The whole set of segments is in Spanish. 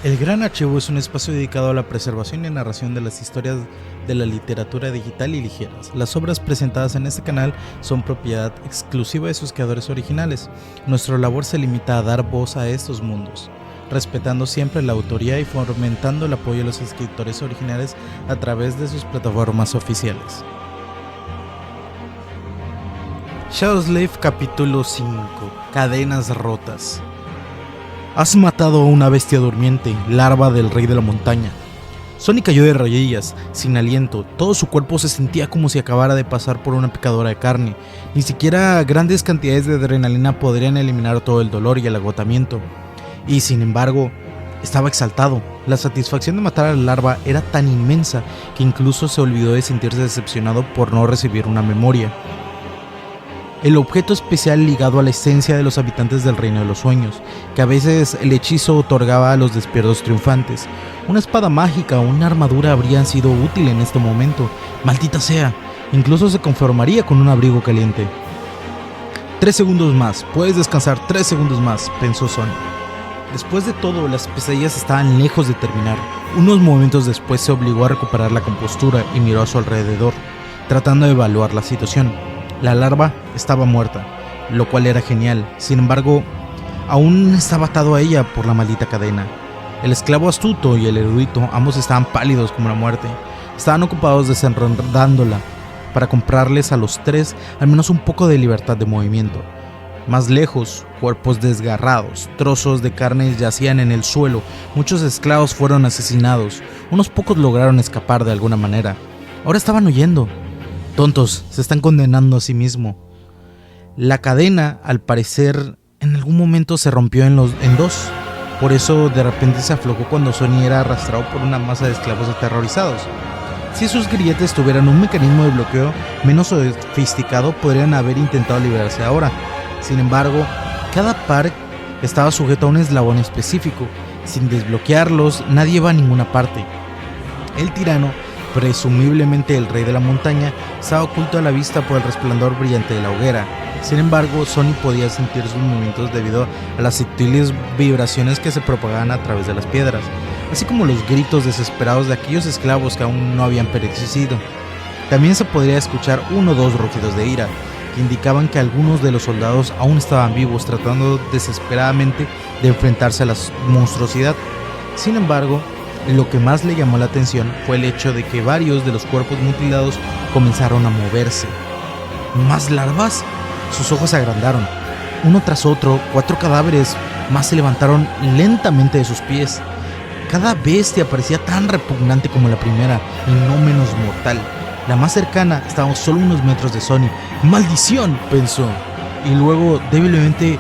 El Gran Archivo es un espacio dedicado a la preservación y narración de las historias de la literatura digital y ligeras. Las obras presentadas en este canal son propiedad exclusiva de sus creadores originales. Nuestra labor se limita a dar voz a estos mundos, respetando siempre la autoría y fomentando el apoyo a los escritores originales a través de sus plataformas oficiales. Shadowslave capítulo 5. Cadenas rotas. Has matado a una bestia durmiente, larva del rey de la montaña. Sonny cayó de rodillas, sin aliento. Todo su cuerpo se sentía como si acabara de pasar por una picadora de carne. Ni siquiera grandes cantidades de adrenalina podrían eliminar todo el dolor y el agotamiento. Y sin embargo, estaba exaltado. La satisfacción de matar a la larva era tan inmensa que incluso se olvidó de sentirse decepcionado por no recibir una memoria. El objeto especial ligado a la esencia de los habitantes del Reino de los Sueños, que a veces el hechizo otorgaba a los despiertos triunfantes. Una espada mágica o una armadura habrían sido útil en este momento. Maldita sea, incluso se conformaría con un abrigo caliente. 3 segundos más, puedes descansar 3 segundos más, pensó Sonny. Después de todo, las pesadillas estaban lejos de terminar. Unos momentos después se obligó a recuperar la compostura y miró a su alrededor, tratando de evaluar la situación. La larva estaba muerta, lo cual era genial. Sin embargo, aún estaba atado a ella por la maldita cadena. El esclavo astuto y el erudito, ambos estaban pálidos como la muerte. Estaban ocupados desenredándola para comprarles a los tres al menos un poco de libertad de movimiento. Más lejos, cuerpos desgarrados, trozos de carne yacían en el suelo. Muchos esclavos fueron asesinados. Unos pocos lograron escapar de alguna manera. Ahora estaban huyendo. Tontos, se están condenando a sí mismos. La cadena, al parecer, en algún momento se rompió en dos. Por eso de repente se aflojó cuando Sonny era arrastrado por una masa de esclavos aterrorizados. Si esos grilletes tuvieran un mecanismo de bloqueo menos sofisticado, podrían haber intentado liberarse ahora. Sin embargo, cada par estaba sujeto a un eslabón específico. Sin desbloquearlos, nadie iba a ninguna parte. El tirano, presumiblemente el rey de la montaña, estaba oculto a la vista por el resplandor brillante de la hoguera. Sin embargo, Sonny podía sentir sus movimientos debido a las sutiles vibraciones que se propagaban a través de las piedras, así como los gritos desesperados de aquellos esclavos que aún no habían perecido. También se podría escuchar 1 o 2 rugidos de ira, que indicaban que algunos de los soldados aún estaban vivos, tratando desesperadamente de enfrentarse a la monstruosidad. Sin embargo, lo que más le llamó la atención fue el hecho de que varios de los cuerpos mutilados comenzaron a moverse. ¿Más larvas? Sus ojos se agrandaron. Uno tras otro, 4 cadáveres más se levantaron lentamente de sus pies. Cada bestia parecía tan repugnante como la primera y no menos mortal. La más cercana estaba a solo unos metros de Sonny. ¡Maldición!, pensó. Y luego, débilmente,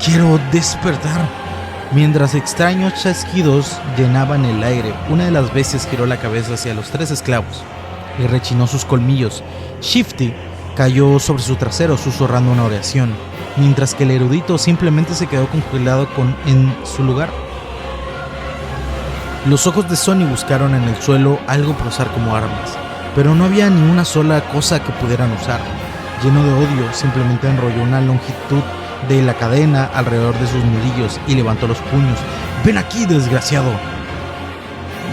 quiero despertar. Mientras extraños chasquidos llenaban el aire, una de las bestias giró la cabeza hacia los 3 esclavos y rechinó sus colmillos. Shifty cayó sobre su trasero susurrando una oración, mientras que el erudito simplemente se quedó congelado en su lugar. Los ojos de Sonny buscaron en el suelo algo para usar como armas, pero no había ni una sola cosa que pudieran usar. Lleno de odio, simplemente enrolló una longitud de la cadena alrededor de sus nudillos y levantó los puños. ¡Ven aquí, desgraciado!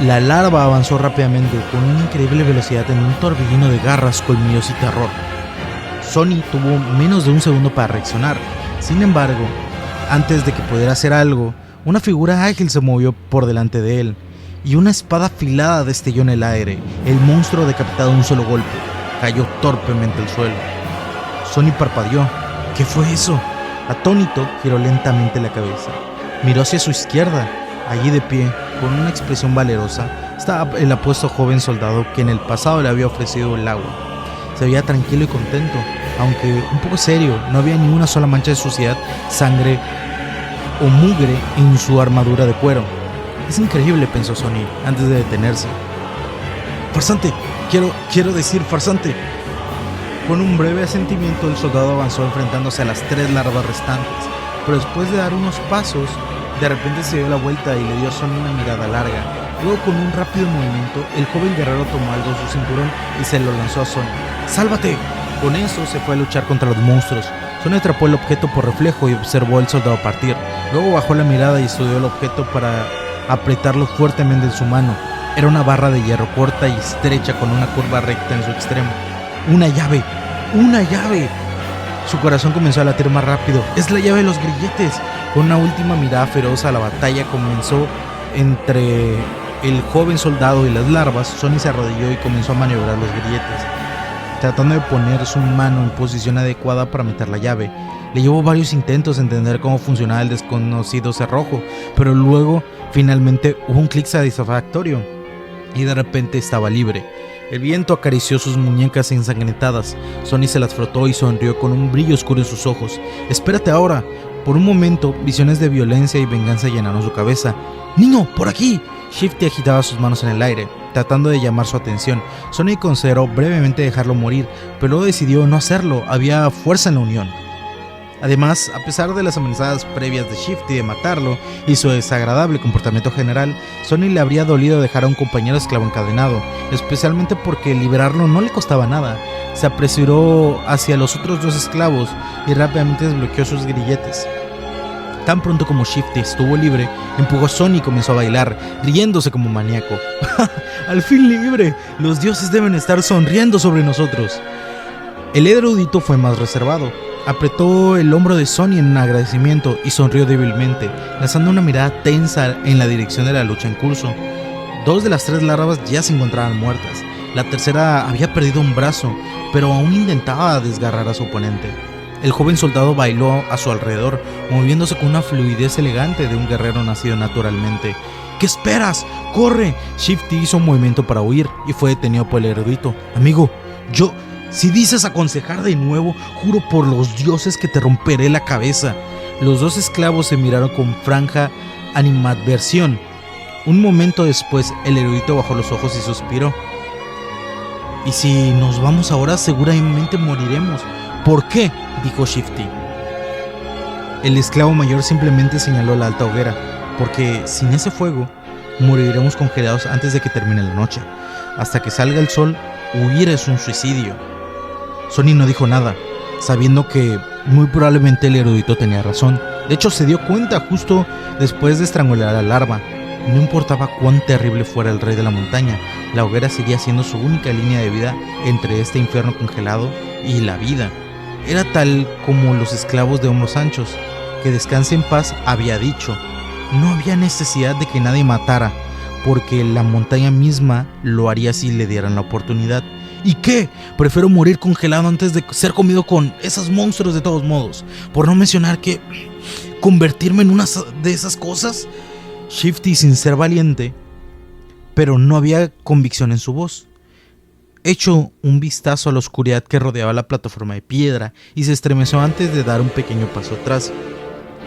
La larva avanzó rápidamente con una increíble velocidad en un torbellino de garras, colmillos y terror. Sonny tuvo menos de un segundo para reaccionar. Sin embargo, antes de que pudiera hacer algo, una figura ágil se movió por delante de él y una espada afilada destelló en el aire. El monstruo, decapitado de un solo golpe, cayó torpemente al suelo. Sonny parpadeó. ¿Qué fue eso? Atónito, giró lentamente la cabeza. Miró hacia su izquierda. Allí de pie, con una expresión valerosa, estaba el apuesto joven soldado que en el pasado le había ofrecido el agua. Se veía tranquilo y contento, aunque un poco serio. No había ni una sola mancha de suciedad, sangre o mugre en su armadura de cuero. Es increíble, pensó Sonny antes de detenerse. ¡Farsante! Quiero decir farsante. Con un breve asentimiento, el soldado avanzó enfrentándose a las 3 larvas restantes, pero después de dar unos pasos, de repente se dio la vuelta y le dio a Sonny una mirada larga. Luego, con un rápido movimiento, el joven guerrero tomó algo de su cinturón y se lo lanzó a Sonny. ¡Sálvate! Con eso se fue a luchar contra los monstruos. Sonny atrapó el objeto por reflejo y observó al soldado partir. Luego bajó la mirada y estudió el objeto para apretarlo fuertemente en su mano. Era una barra de hierro corta y estrecha con una curva recta en su extremo. ¡Una llave! ¡Una llave! Su corazón comenzó a latir más rápido. ¡Es la llave de los grilletes! Con una última mirada feroz a la batalla comenzó entre el joven soldado y las larvas. Sony se arrodilló y comenzó a maniobrar los grilletes, tratando de poner su mano en posición adecuada para meter la llave. Le llevó varios intentos a entender cómo funcionaba el desconocido cerrojo, pero luego finalmente hubo un clic satisfactorio y de repente estaba libre. El viento acarició sus muñecas ensangrentadas. Sony se las frotó y sonrió con un brillo oscuro en sus ojos. ¡Espérate ahora! Por un momento, visiones de violencia y venganza llenaron su cabeza. ¡Niño, por aquí! Shifty agitaba sus manos en el aire, tratando de llamar su atención. Sony consideró brevemente dejarlo morir, pero luego decidió no hacerlo. Había fuerza en la unión. Además, a pesar de las amenazas previas de Shifty de matarlo y su desagradable comportamiento general, Sony le habría dolido dejar a un compañero esclavo encadenado, especialmente porque liberarlo no le costaba nada. Se apresuró hacia los otros dos esclavos y rápidamente desbloqueó sus grilletes. Tan pronto como Shifty estuvo libre, empujó a Sony y comenzó a bailar, riéndose como un maníaco. ¡Al fin libre! Los dioses deben estar sonriendo sobre nosotros. El erudito fue más reservado. Apretó el hombro de Sony en un agradecimiento y sonrió débilmente, lanzando una mirada tensa en la dirección de la lucha en curso. Dos de las tres larvas ya se encontraban muertas. La tercera había perdido un brazo, pero aún intentaba desgarrar a su oponente. El joven soldado bailó a su alrededor, moviéndose con una fluidez elegante de un guerrero nacido naturalmente. ¿Qué esperas? ¡Corre! Shifty hizo un movimiento para huir y fue detenido por el erudito. Amigo, si dices aconsejar de nuevo, juro por los dioses que te romperé la cabeza. Los dos esclavos se miraron con franca animadversión. Un momento después, el erudito bajó los ojos y suspiró. ¿Y si nos vamos ahora? Seguramente moriremos. ¿Por qué?, dijo Shifty. El esclavo mayor simplemente señaló la alta hoguera. Porque sin ese fuego, moriremos congelados antes de que termine la noche. Hasta que salga el sol, huir es un suicidio. Sony no dijo nada, sabiendo que muy probablemente el erudito tenía razón. De hecho, se dio cuenta justo después de estrangular a la larva. No importaba cuán terrible fuera el rey de la montaña, la hoguera seguía siendo su única línea de vida entre este infierno congelado y la vida. Era tal como los esclavos de hombros anchos, que descanse en paz, había dicho. No había necesidad de que nadie matara, porque la montaña misma lo haría si le dieran la oportunidad. ¿Y qué? Prefiero morir congelado antes de ser comido con esos monstruos de todos modos. Por no mencionar que convertirme en una de esas cosas. Shifty, sin ser valiente, pero no había convicción en su voz, echó un vistazo a la oscuridad que rodeaba la plataforma de piedra y se estremeció antes de dar un pequeño paso atrás.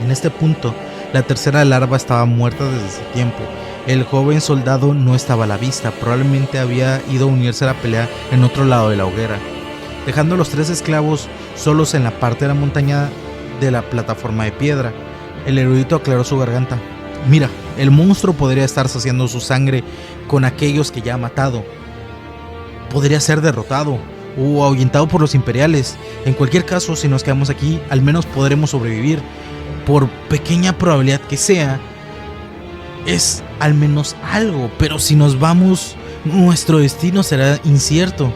En este punto, la tercera larva estaba muerta desde hace tiempo. El joven soldado no estaba a la vista, probablemente había ido a unirse a la pelea en otro lado de la hoguera, dejando a los tres esclavos solos en la parte de la montaña de la plataforma de piedra. El erudito aclaró su garganta. Mira, el monstruo podría estar saciando su sangre con aquellos que ya ha matado. Podría ser derrotado o ahuyentado por los imperiales. En cualquier caso, si nos quedamos aquí, al menos podremos sobrevivir. Por pequeña probabilidad que sea, es al menos algo, pero si nos vamos, nuestro destino será incierto.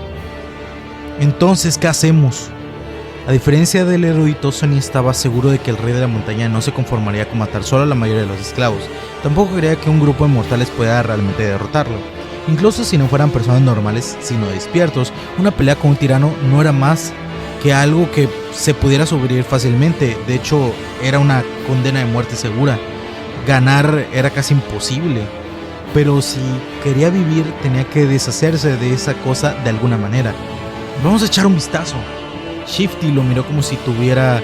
Entonces, ¿qué hacemos? A diferencia del erudito, Sony estaba seguro de que el rey de la montaña no se conformaría con matar solo a la mayoría de los esclavos. Tampoco creía que un grupo de mortales pueda realmente derrotarlo. Incluso si no fueran personas normales, sino despiertos, una pelea con un tirano no era más que algo que se pudiera sobrevivir fácilmente. De hecho, era una condena de muerte segura. Ganar era casi imposible, pero si quería vivir tenía que deshacerse de esa cosa de alguna manera. Vamos a echar un vistazo. Shifty lo miró como si estuviera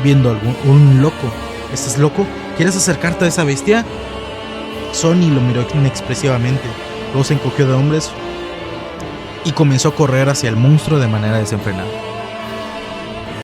viendo un loco. ¿Estás loco? ¿Quieres acercarte a esa bestia? Sony lo miró inexpresivamente. Luego se encogió de hombros y comenzó a correr hacia el monstruo de manera desenfrenada.